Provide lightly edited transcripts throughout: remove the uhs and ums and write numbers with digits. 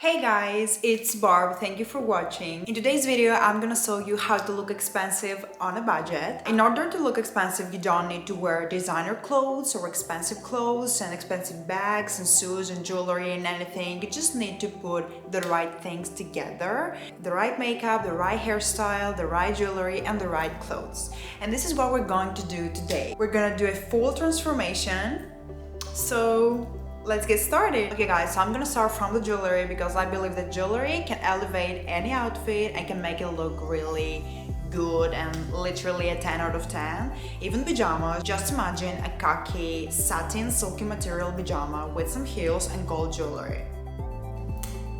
Hey guys, it's Barb. Thank you for watching. In today's video, I'm gonna show you how to look expensive on a budget. In order to look expensive, you don't need to wear designer clothes or expensive clothes and expensive bags and shoes and jewelry and anything. You just need to put the right things together. The right makeup, the right hairstyle, the right jewelry, and the right clothes. And this is what we're going to do today. We're gonna do a full transformation. So let's get started. Okay guys, so I'm gonna start from the jewelry because I believe that jewelry can elevate any outfit and can make it look really good and literally a 10 out of 10. Even pajamas, just imagine a khaki satin silky material pajama with some heels and gold jewelry.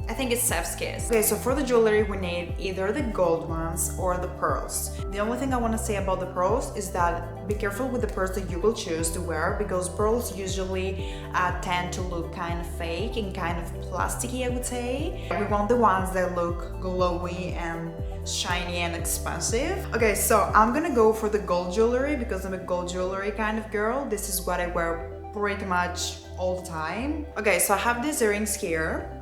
I think it's chef's kiss. Okay, so for the jewelry we need either the gold ones or the pearls. The only thing I want to say about the pearls is that be careful with the pearls that you will choose to wear because pearls usually tend to look kind of fake and kind of plasticky, I would say. We want the ones that look glowy and shiny and expensive. Okay, so I'm gonna go for the gold jewelry because I'm a gold jewelry kind of girl. This is what I wear pretty much all the time. Okay, so I have these earrings here.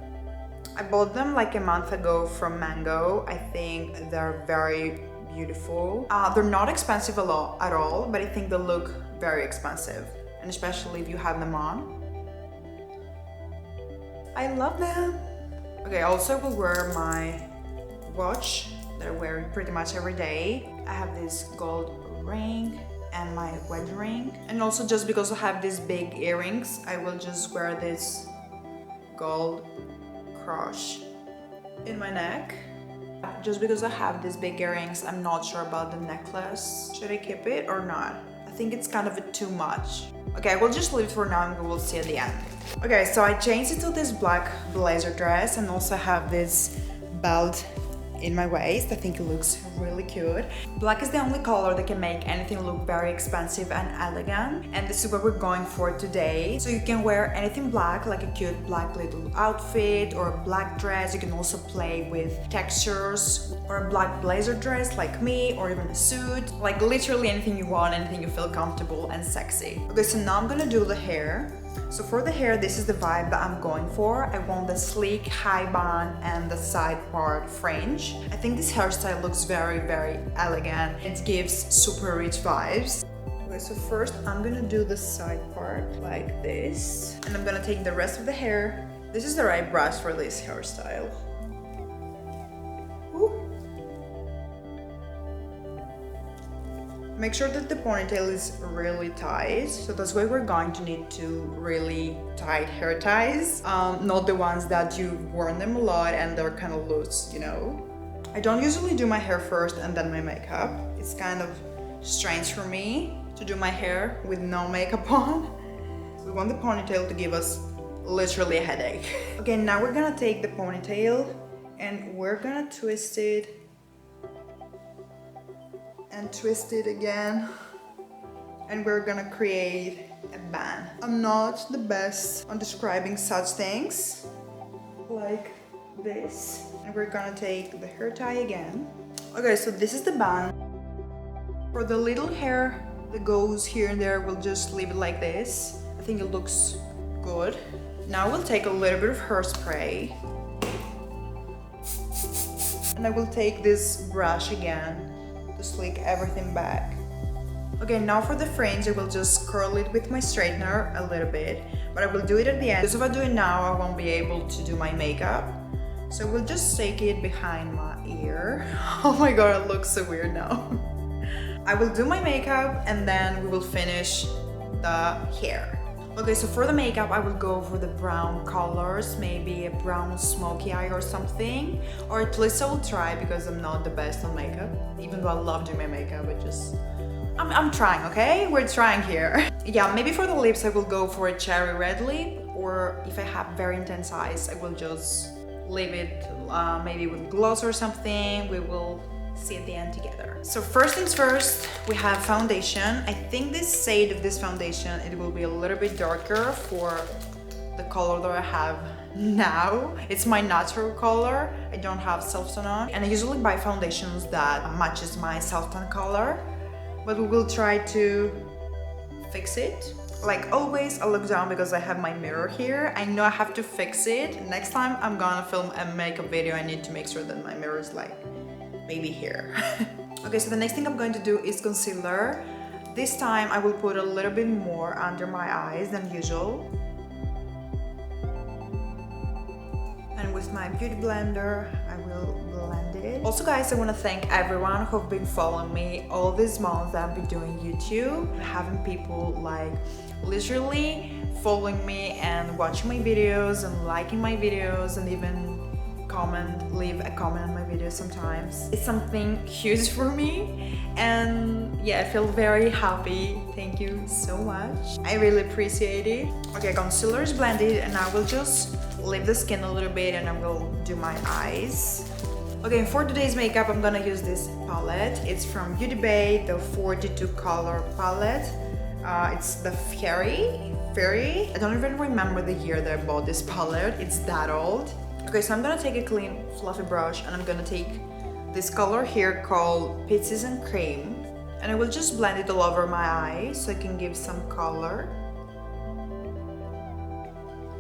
I bought them like a month ago from Mango. I think they're very beautiful. They're not expensive at all, but I think they look very expensive, and especially if you have them on. I love them. Okay, also I will wear my watch that I wear pretty much every day. I have this gold ring and my wedding ring, and also just because I have these big earrings, I will just wear this gold crush in my neck. Just because I have these big earrings, I'm not sure about the necklace. Should I keep it or not? I think it's kind of too much. Okay, we'll just leave it for now and we will see at the end. Okay, so I changed it to this black blazer dress and also have this belt in my waist. I think it looks really cute. Black is the only color that can make anything look very expensive and elegant, and this is what we're going for today. So you can wear anything black, like a cute black little outfit or a black dress. You can also play with textures or a black blazer dress like me, or even a suit, like literally anything you want, anything you feel comfortable and sexy. Okay, so now I'm gonna do the hair. So for the hair, this is the vibe that I'm going for. I want the sleek high bun and the side part fringe. I think this hairstyle looks very, very elegant. It gives super rich vibes. Okay, so first I'm gonna do the side part like this. And I'm gonna take the rest of the hair. This is the right brush for this hairstyle. Make sure that the ponytail is really tight, so that's why we're going to need to really tight hair ties, not the ones that you've worn them a lot and they're kind of loose, you know. I don't usually do my hair first and then my makeup. It's kind of strange for me to do my hair with no makeup on. We want the ponytail to give us literally a headache. Okay, now we're gonna take the ponytail and we're gonna twist it and twist it again, and we're gonna create a band. I'm not the best on describing such things like this, and we're gonna take the hair tie again. Okay, so this is the band. For the little hair that goes here and there, we'll just leave it like this. I think it looks good. Now we'll take a little bit of hairspray, and I will take this brush again to slick everything back. Okay, now for the fringe, I will just curl it with my straightener a little bit, but I will do it at the end. Because if I do it now, I won't be able to do my makeup. So we'll just take it behind my ear. Oh my god, it looks so weird now. I will do my makeup and then we will finish the hair. Okay, so for the makeup, I will go for the brown colors, maybe a brown smoky eye or something, or at least I will try because I'm not the best on makeup. Even though I love doing my makeup, I'm trying, okay? We're trying here. Yeah, maybe for the lips, I will go for a cherry red lip, or if I have very intense eyes, I will just leave it maybe with gloss or something. We will see at the end together. So first things first, we have foundation. I think this shade of this foundation, it will be a little bit darker for the color that I have now. It's my natural color. I don't have self-tan on, and I usually buy foundations that matches my self-tan color, but we will try to fix it. Like always, I look down because I have my mirror here. I know I have to fix it. Next time I'm gonna film a makeup video, I need to make sure that my mirror is like maybe here. Okay, so the next thing I'm going to do is concealer. This time I will put a little bit more under my eyes than usual. And with my beauty blender, I will blend it. Also guys, I want to thank everyone who've been following me all these months that I've been doing YouTube. Having people like literally following me and watching my videos and liking my videos and even leave a comment on my videos sometimes. It's something huge for me, and yeah, I feel very happy. Thank you so much. I really appreciate it. Okay, concealer is blended and I will just leave the skin a little bit and I will do my eyes. Okay, for today's makeup, I'm gonna use this palette. It's from Beauty Bay, the 42 color palette. It's the Fairy. I don't even remember the year that I bought this palette. It's that old. Okay, so I'm gonna take a clean fluffy brush and I'm gonna take this color here called Peaches and Cream, and I will just blend it all over my eyes so I can give some color.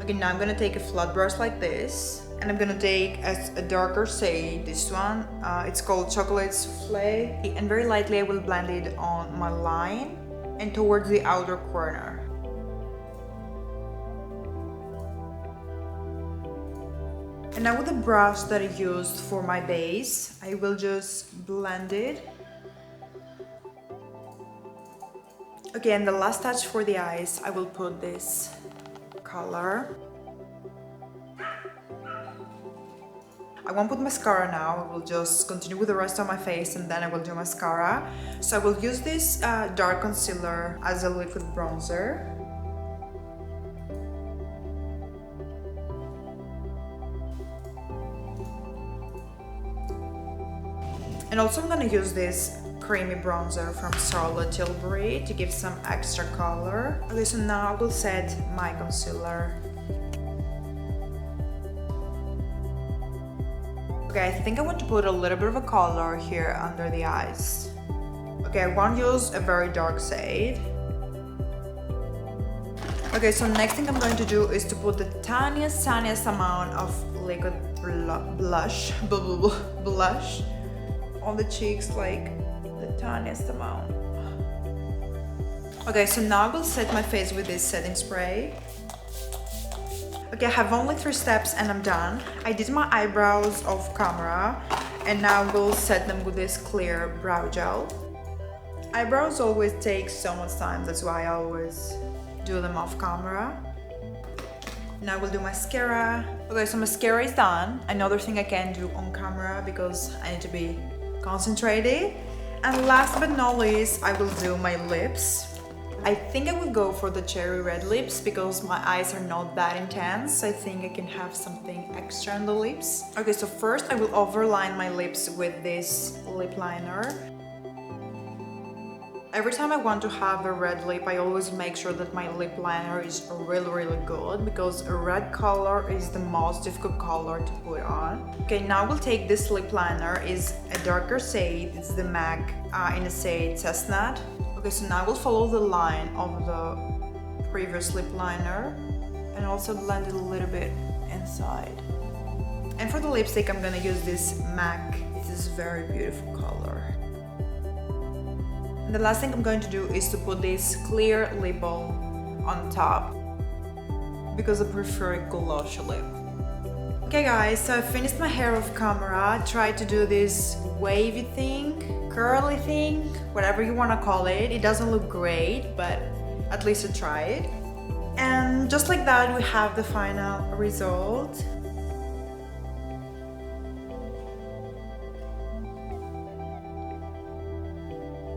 Okay, now I'm gonna take a flat brush like this and I'm gonna take a darker shade, this one. It's called Chocolate Souffle, and very lightly I will blend it on my line and towards the outer corner. And now with the brush that I used for my base, I will just blend it. Okay, and the last touch for the eyes, I will put this color. I won't put mascara now, I will just continue with the rest of my face and then I will do mascara. So I will use this dark concealer as a liquid bronzer. And also I'm gonna use this creamy bronzer from Charlotte Tilbury to give some extra color. Okay, so now I will set my concealer. Okay, I think I want to put a little bit of a color here under the eyes. Okay, I won't use a very dark shade. Okay, so next thing I'm going to do is to put the tiniest amount of liquid blush on the cheeks, like the tiniest amount. Okay, so now I will set my face with this setting spray. Okay, I have only 3 steps and I'm done. I did my eyebrows off camera and now I will set them with this clear brow gel. Eyebrows always take so much time, that's why I always do them off camera. Now I will do mascara. Okay, so mascara is done. Another thing I can do on camera because I need to be concentrated. And last but not least, I will do my lips. I think I will go for the cherry red lips because my eyes are not that intense. I think I can have something extra on the lips. Okay, so first I will overline my lips with this lip liner. Every time I want to have a red lip, I always make sure that my lip liner is really good because a red color is the most difficult color to put on. Okay, now we'll take this lip liner, is a darker shade, it's the MAC in a shade Chestnut. Okay, so now we'll follow the line of the previous lip liner and also blend it a little bit inside. And for the lipstick, I'm gonna use this MAC. This is a very beautiful color. And the last thing I'm going to do is to put this clear lip balm on top because I prefer a glossy lip. Okay guys, so I finished my hair off camera. Tried to do this wavy thing, curly thing, whatever you want to call it. It doesn't look great, but at least I tried. And just like that, we have the final result.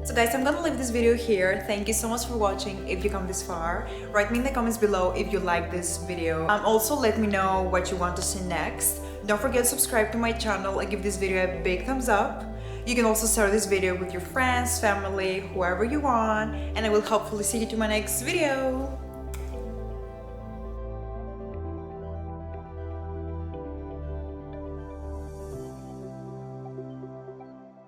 So guys, I'm gonna leave this video here. Thank you so much for watching. If you come this far, write me in the comments below if you like this video. Also let me know what you want to see next. Don't forget to subscribe to my channel and give this video a big thumbs up. You can also share this video with your friends, family, whoever you want, and I will hopefully see you to my next video.